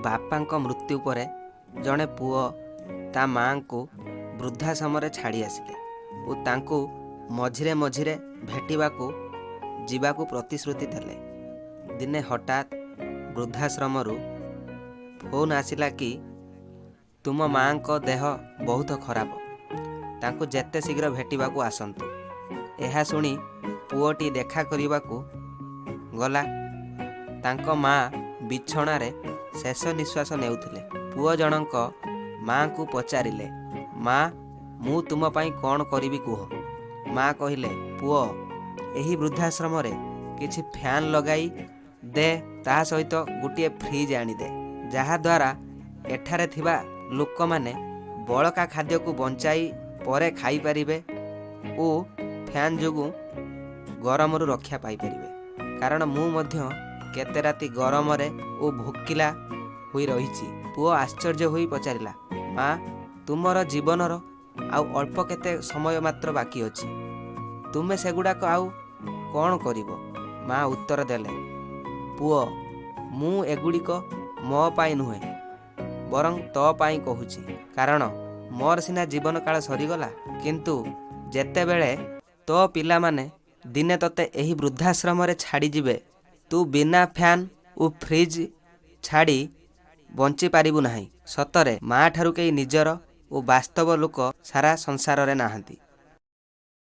बापाଙ୍କ मृत्यु पर जड़े पुओ ता माँ को वृद्धाश्रम छाड़ी आसिले और तांको मझिरे मझिरे भेटिबाकू जीवाकू प्रतिश्रुति देले। दिने हठात वृद्धाश्रम फोन आसिला कि तुम माँ को देह बहुत खराब, तांको जेते शीघ्र भेटिबाकू आसंतु। यह शुणी पुओटी देखा करने गला। तांको माँ बिछणारे शेष निश्वास नेउथिले। पुओ जनक माँ को पचारिले, माँ मु तुम पाई कौन करिबी कुह। माँ कहिले, पुओ एही वृद्धाश्रम रे किछि फैन लगाई दे, ता सहित गोटे फ्रिज आनी दे, जहा द्वारा एठारे थिबा लोक माने बळका खाद्य को बंचाई परे खाई परिबे ओ फैन जोगु गरम रु रक्षा पाई परिबे। कारण मु मध्य केते राति गरम रे ओ भोकिला होई रहिछि। पुओ आश्चर्य होई पचारिला, माँ तुमर जीवनर आउ अल्प केते समय मात्र बाकी अछि, तुमे सेगुडाक आउ कौन करिवो। माँ उत्तर देले, पुओ मु एगुड़िक मो पाई नुहे बरं तो पाई कहूछि। कारण मोर सिना जीवन काल सरीगला, किंतु जेतेबेले तो पिला माने दिने तते एही वृद्धाश्रम रे छाड़ी जिबे, तू बिना फैन और फ्रिज छाड़ी बंची पारिबु नाही। सतरे माँ ठारू केही निजर और वास्तव लोक सारा संसार रे नाहंती।